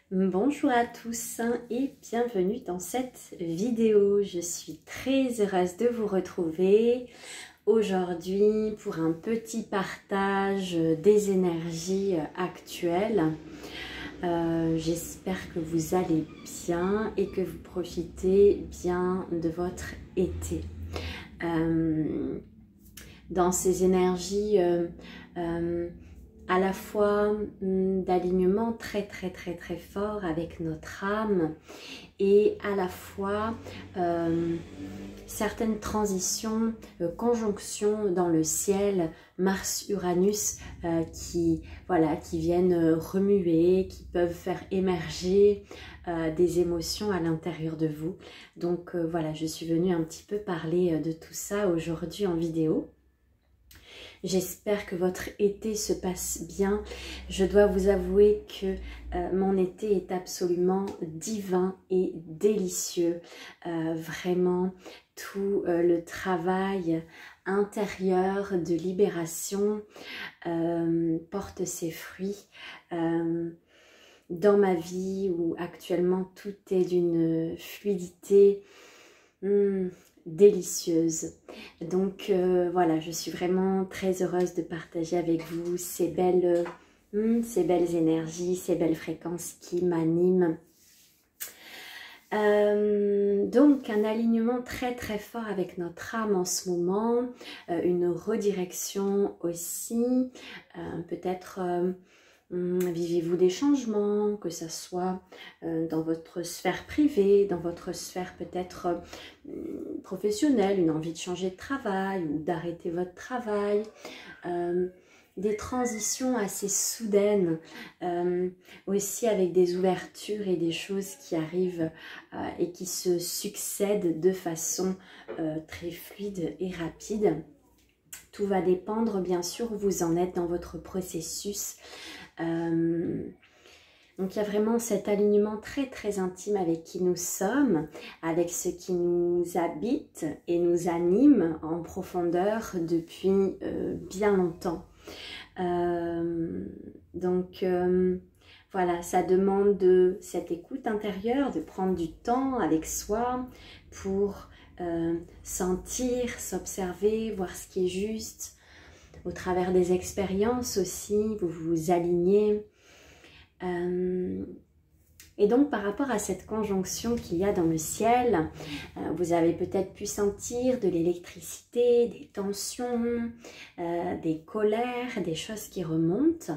Bonjour à tous et bienvenue dans cette vidéo. Je suis très heureuse de vous retrouver aujourd'hui pour un petit partage des énergies actuelles. J'espère que vous allez bien et que vous profitez bien de votre été. Dans ces énergies à la fois d'alignement très fort avec notre âme et à la fois certaines transitions, conjonctions dans le ciel, Mars-Uranus qui viennent remuer, qui peuvent faire émerger des émotions à l'intérieur de vous. Donc voilà, je suis venue un petit peu parler de tout ça aujourd'hui en vidéo. J'espère que votre été se passe bien. Je dois vous avouer que mon été est absolument divin et délicieux. Vraiment, tout le travail intérieur de libération porte ses fruits. Dans ma vie où actuellement tout est d'une fluidité délicieuse. Donc voilà, je suis vraiment très heureuse de partager avec vous ces belles énergies, ces belles fréquences qui m'animent. Donc un alignement très fort avec notre âme en ce moment, une redirection aussi, peut-être vivez-vous des changements, que ce soit dans votre sphère privée, dans votre sphère peut-être professionnelle, une envie de changer de travail ou d'arrêter votre travail, des transitions assez soudaines, aussi avec des ouvertures et des choses qui arrivent et qui se succèdent de façon très fluide et rapide. Tout va dépendre bien sûr où vous en êtes dans votre processus. Donc il y a vraiment cet alignement très intime avec qui nous sommes, avec ce qui nous habite et nous anime en profondeur depuis bien longtemps. Voilà, ça demande de cette écoute intérieure, de prendre du temps avec soi pour sentir, s'observer, voir ce qui est juste. Au travers des expériences aussi, vous vous alignez. Et donc par rapport à cette conjonction qu'il y a dans le ciel, vous avez peut-être pu sentir de l'électricité, des tensions, des colères, des choses qui remontent.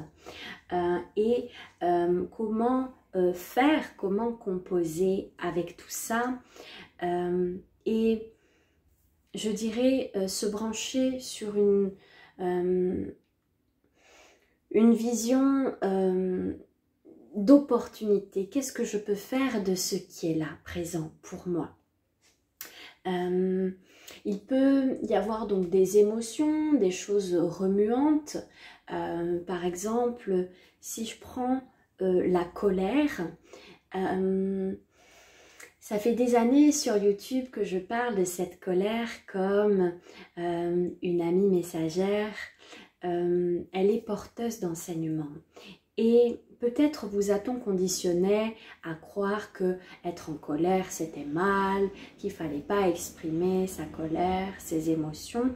Comment faire, comment composer avec tout ça et je dirais se brancher sur une vision d'opportunité. Qu'est-ce que je peux faire de ce qui est là, présent pour moi? Il peut y avoir donc des émotions, des choses remuantes. Par exemple, si je prends la colère, ça fait des années sur YouTube que je parle de cette colère comme une amie messagère. Elle est porteuse d'enseignements. Et peut-être vous a-t-on conditionné à croire que être en colère c'était mal, qu'il ne fallait pas exprimer sa colère, ses émotions.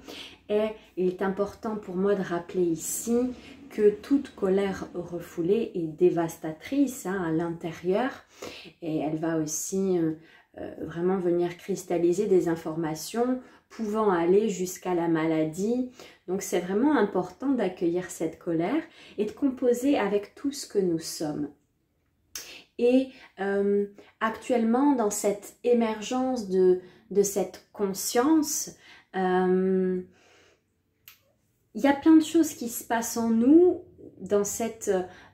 Et il est important pour moi de rappeler ici que toute colère refoulée est dévastatrice à l'intérieur et elle va aussi vraiment venir cristalliser des informations pouvant aller jusqu'à la maladie. Donc c'est vraiment important d'accueillir cette colère et de composer avec tout ce que nous sommes. Et actuellement dans cette émergence de cette conscience, il y a plein de choses qui se passent en nous dans cette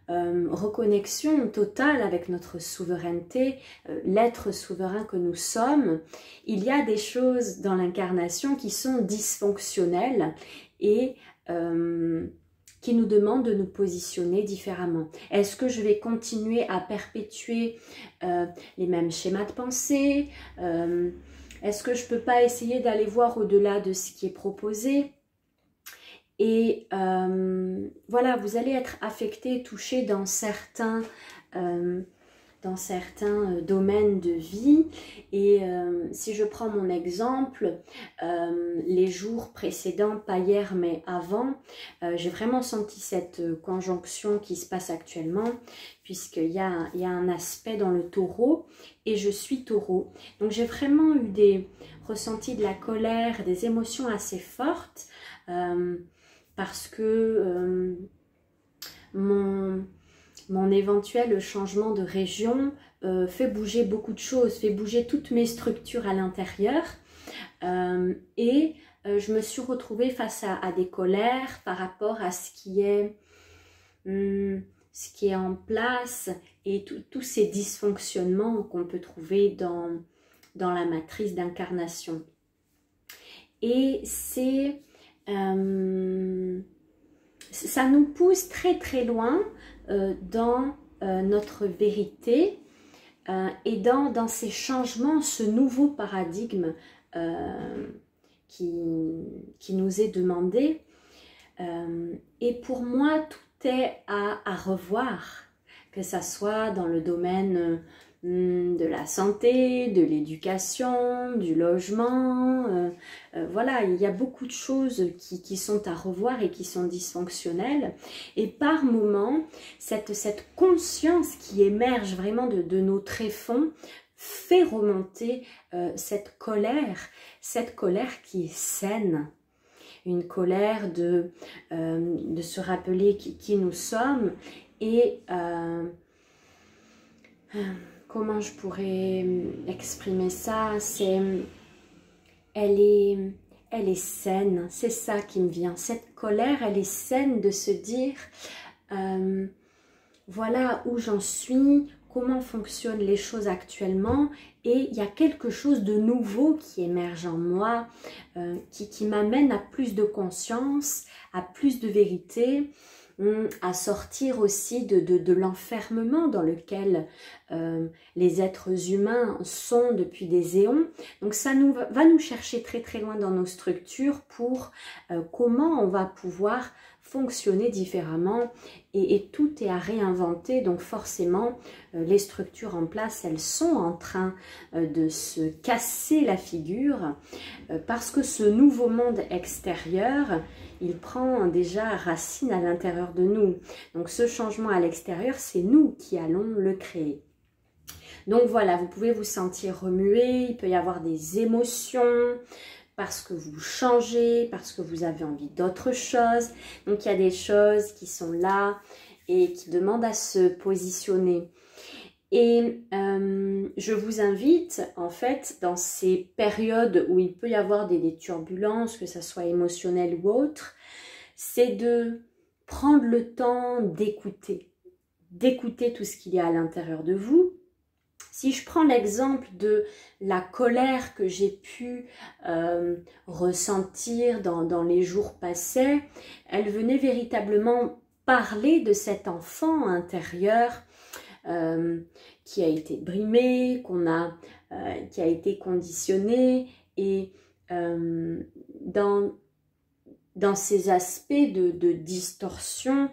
reconnexion totale avec notre souveraineté, l'être souverain que nous sommes. Il y a des choses dans l'incarnation qui sont dysfonctionnelles et qui nous demandent de nous positionner différemment. Est-ce que je vais continuer à perpétuer les mêmes schémas de pensée? Est-ce que je ne peux pas essayer d'aller voir au-delà de ce qui est proposé? Et voilà, vous allez être affecté, touché dans certains dans certains domaines de vie. Et si je prends mon exemple, les jours précédents, pas hier mais avant, j'ai vraiment senti cette conjonction qui se passe actuellement, puisqu'il y a un aspect dans le taureau et je suis taureau. Donc j'ai vraiment eu des ressentis de la colère, des émotions assez fortes, parce que mon éventuel changement de région fait bouger beaucoup de choses, fait bouger toutes mes structures à l'intérieur, et je me suis retrouvée face à des colères par rapport à ce qui est en place et tous ces dysfonctionnements qu'on peut trouver dans la matrice d'incarnation. Et ça nous pousse très très loin dans notre vérité et dans ces changements, ce nouveau paradigme qui nous est demandé. Et pour moi, tout est à revoir, que ça soit dans le domaine de la santé, de l'éducation, du logement, voilà, il y a beaucoup de choses qui sont à revoir et qui sont dysfonctionnelles. Et par moments, cette conscience qui émerge vraiment de nos tréfonds fait remonter cette colère qui est saine. Une colère de se rappeler qui nous sommes et comment je pourrais exprimer ça? Elle est saine, c'est ça qui me vient. Cette colère, elle est saine de se dire voilà où j'en suis, comment fonctionnent les choses actuellement, et il y a quelque chose de nouveau qui émerge en moi, qui m'amène à plus de conscience, à plus de vérité, à sortir aussi de l'enfermement dans lequel les êtres humains sont depuis des éons. Donc ça va nous chercher très très loin dans nos structures pour comment on va pouvoir fonctionner différemment, et tout est à réinventer. Donc forcément les structures en place, elles sont en train de se casser la figure parce que ce nouveau monde extérieur, il prend déjà racine à l'intérieur de nous. Donc ce changement à l'extérieur, c'est nous qui allons le créer. Donc voilà, vous pouvez vous sentir remué, il peut y avoir des émotions, parce que vous changez, parce que vous avez envie d'autre chose. Donc il y a des choses qui sont là et qui demandent à se positionner. Et je vous invite, en fait, dans ces périodes où il peut y avoir des turbulences, que ce soit émotionnelles ou autres, c'est de prendre le temps d'écouter tout ce qu'il y a à l'intérieur de vous. Si je prends l'exemple de la colère que j'ai pu ressentir dans les jours passés, elle venait véritablement parler de cet enfant intérieur qui a été brimé, qui a été conditionné, et dans ces aspects de distorsion,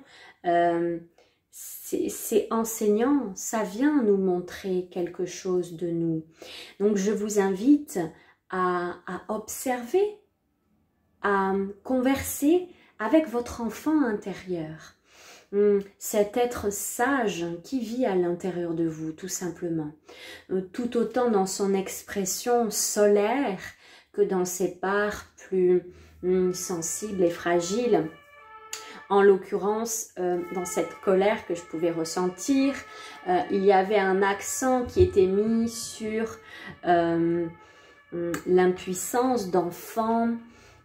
c'est enseignant, ça vient nous montrer quelque chose de nous. Donc je vous invite à observer, à converser avec votre enfant intérieur. Cet être sage qui vit à l'intérieur de vous, tout simplement. Tout autant dans son expression solaire que dans ses parts plus sensibles et fragiles. En l'occurrence, dans cette colère que je pouvais ressentir, il y avait un accent qui était mis sur l'impuissance d'enfant,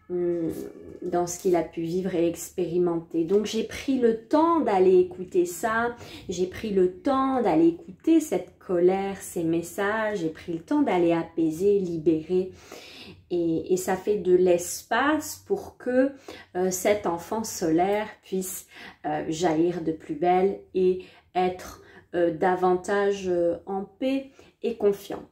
dans ce qu'il a pu vivre et expérimenter. Donc j'ai pris le temps d'aller écouter ça, j'ai pris le temps d'aller écouter cette colère, ces messages, j'ai pris le temps d'aller apaiser, libérer, et ça fait de l'espace pour que cet enfant solaire puisse jaillir de plus belle et être davantage en paix et confiant.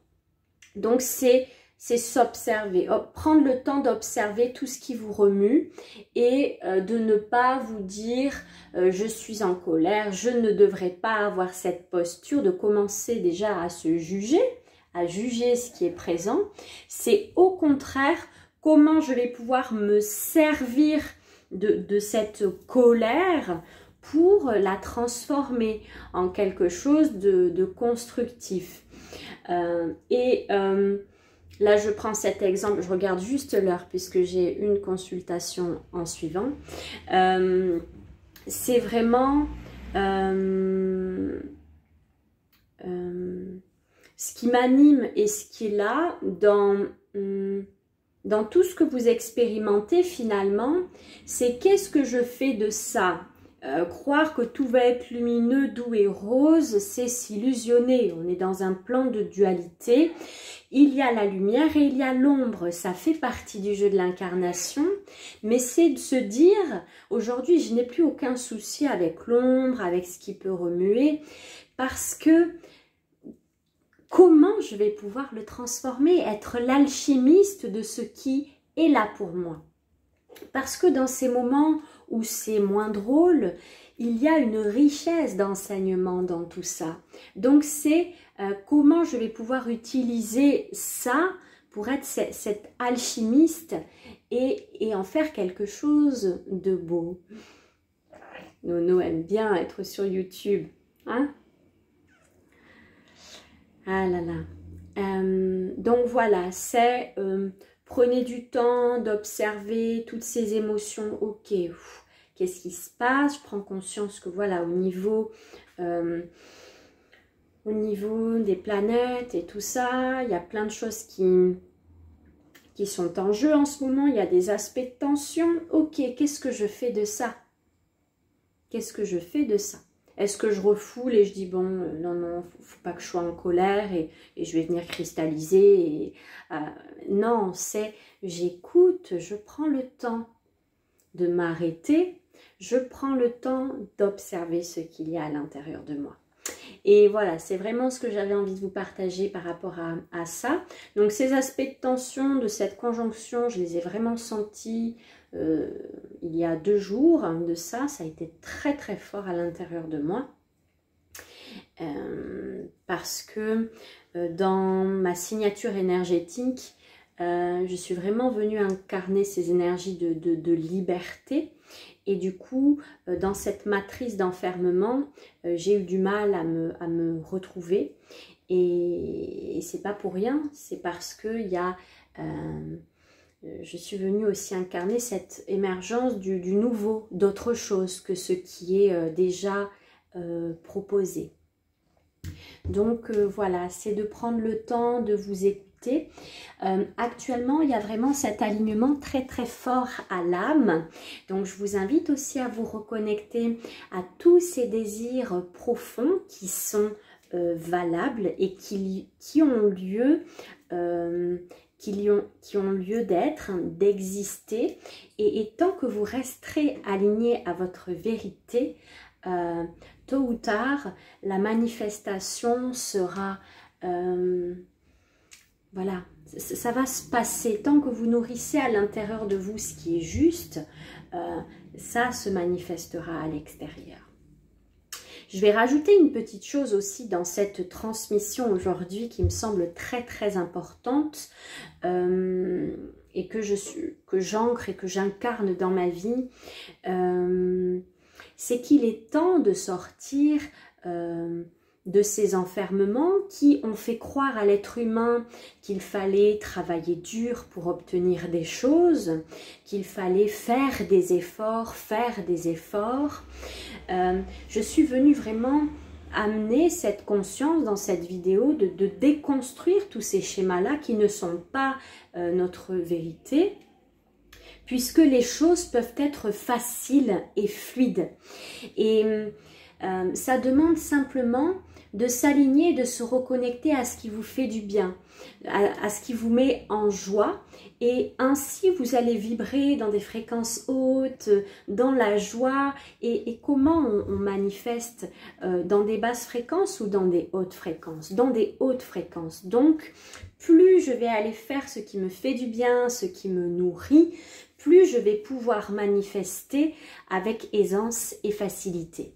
Donc c'est c'est s'observer, prendre le temps d'observer tout ce qui vous remue et de ne pas vous dire je suis en colère, je ne devrais pas avoir cette posture, de commencer déjà à se juger, à juger ce qui est présent. C'est au contraire comment je vais pouvoir me servir de cette colère pour la transformer en quelque chose de constructif. Là, je prends cet exemple, je regarde juste l'heure puisque j'ai une consultation en suivant. C'est vraiment ce qui m'anime et ce qui est là dans tout ce que vous expérimentez finalement, c'est qu'est-ce que je fais de ça? Croire que tout va être lumineux, doux et rose, c'est s'illusionner. On est dans un plan de dualité. Il y a la lumière et il y a l'ombre. Ça fait partie du jeu de l'incarnation. Mais c'est de se dire, aujourd'hui, je n'ai plus aucun souci avec l'ombre, avec ce qui peut remuer. Parce que comment je vais pouvoir le transformer, être l'alchimiste de ce qui est là pour moi? Parce que dans ces moments où c'est moins drôle, il y a une richesse d'enseignement dans tout ça. Donc c'est comment je vais pouvoir utiliser ça pour être cet alchimiste et en faire quelque chose de beau. Nono aime bien être sur YouTube, hein? Ah là là. Donc voilà, c'est... prenez du temps d'observer toutes ces émotions. Ok, qu'est-ce qui se passe? Je prends conscience que voilà, au niveau des planètes et tout ça, il y a plein de choses qui sont en jeu en ce moment. Il y a des aspects de tension. Ok, qu'est-ce que je fais de ça? Qu'est-ce que je fais de ça? Est-ce que je refoule et je dis bon, non, faut pas que je sois en colère et je vais venir cristalliser non, c'est j'écoute, je prends le temps de m'arrêter, je prends le temps d'observer ce qu'il y a à l'intérieur de moi. Et voilà, c'est vraiment ce que j'avais envie de vous partager par rapport à ça. Donc ces aspects de tension, de cette conjonction, je les ai vraiment sentis il y a 2 jours de ça. Ça a été très très fort à l'intérieur de moi. Parce que dans ma signature énergétique, je suis vraiment venue incarner ces énergies de liberté. Et du coup, dans cette matrice d'enfermement, j'ai eu du mal à me retrouver. Et c'est pas pour rien, c'est parce que je suis venue aussi incarner cette émergence du nouveau, d'autre chose que ce qui est déjà proposé. Donc voilà, c'est de prendre le temps de vous écouter. Actuellement, il y a vraiment cet alignement très très fort à l'âme. Donc je vous invite aussi à vous reconnecter à tous ces désirs profonds qui sont valables et qui ont lieu d'être, d'exister. Et tant que vous resterez aligné à votre vérité, tôt ou tard, la manifestation sera... voilà, ça va se passer. Tant que vous nourrissez à l'intérieur de vous ce qui est juste, ça se manifestera à l'extérieur. Je vais rajouter une petite chose aussi dans cette transmission aujourd'hui qui me semble très très importante et que j'ancre et que j'incarne dans ma vie. C'est qu'il est temps de sortir de ces enfermements qui ont fait croire à l'être humain qu'il fallait travailler dur pour obtenir des choses, qu'il fallait faire des efforts. Je suis venue vraiment amener cette conscience dans cette vidéo de déconstruire tous ces schémas-là qui ne sont pas notre vérité, puisque les choses peuvent être faciles et fluides. Et ça demande simplement de s'aligner, de se reconnecter à ce qui vous fait du bien, à ce qui vous met en joie. Et ainsi, vous allez vibrer dans des fréquences hautes, dans la joie. Et comment on manifeste dans des basses fréquences ou dans des hautes fréquences? Dans des hautes fréquences. Donc, plus je vais aller faire ce qui me fait du bien, ce qui me nourrit, plus je vais pouvoir manifester avec aisance et facilité.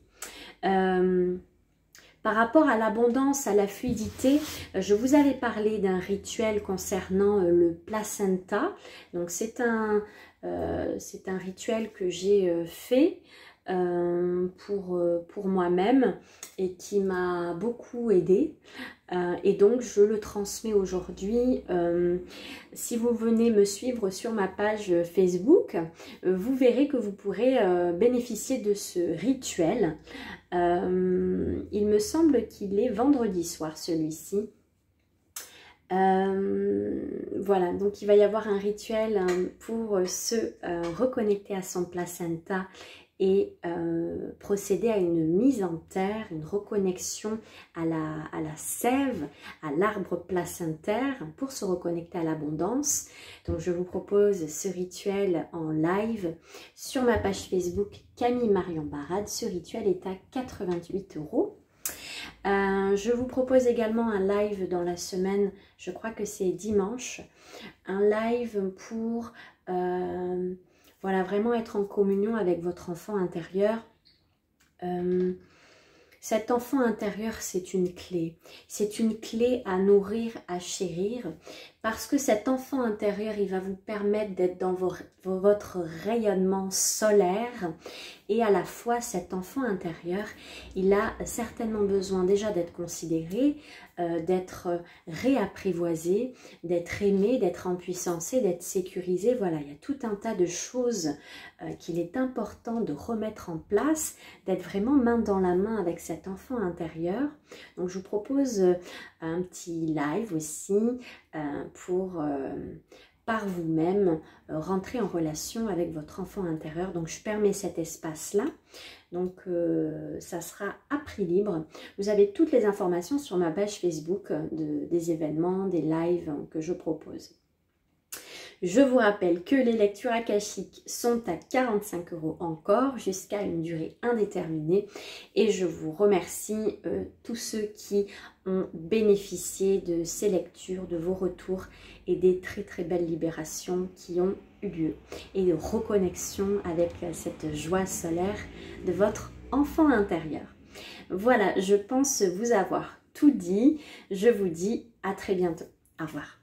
Par rapport à l'abondance, à la fluidité, je vous avais parlé d'un rituel concernant le placenta. Donc c'est un rituel que j'ai fait pour moi-même et qui m'a beaucoup aidée. Et donc je le transmets aujourd'hui. Si vous venez me suivre sur ma page Facebook, vous verrez que vous pourrez bénéficier de ce rituel. Il me semble qu'il est vendredi soir celui-ci. Voilà, donc il va y avoir un rituel pour se reconnecter à son placenta et procéder à une mise en terre, une reconnexion à la sève, à l'arbre placentaire pour se reconnecter à l'abondance. Donc je vous propose ce rituel en live sur ma page Facebook Camille Marion Barade. Ce rituel est à 88 €. Je vous propose également un live dans la semaine, je crois que c'est dimanche, un live pour voilà, vraiment être en communion avec votre enfant intérieur. Cet enfant intérieur, c'est une clé. C'est une clé à nourrir, à chérir, parce que cet enfant intérieur, il va vous permettre d'être dans votre rayonnement solaire. Et à la fois, cet enfant intérieur, il a certainement besoin déjà d'être considéré, d'être réapprivoisé, d'être aimé, d'être empuissancé, d'être sécurisé. Voilà, il y a tout un tas de choses qu'il est important de remettre en place, d'être vraiment main dans la main avec cet enfant intérieur. Donc je vous propose un petit live aussi pour par vous-même rentrer en relation avec votre enfant intérieur. Donc je permets cet espace-là. Donc ça sera à prix libre. Vous avez toutes les informations sur ma page Facebook des événements, des lives que je propose. Je vous rappelle que les lectures akashiques sont à 45 € encore jusqu'à une durée indéterminée et je vous remercie tous ceux qui ont bénéficié de ces lectures, de vos retours et des très belles libérations qui ont eu lieu et de reconnexion avec cette joie solaire de votre enfant intérieur. Voilà, je pense vous avoir tout dit. Je vous dis à très bientôt. Au revoir.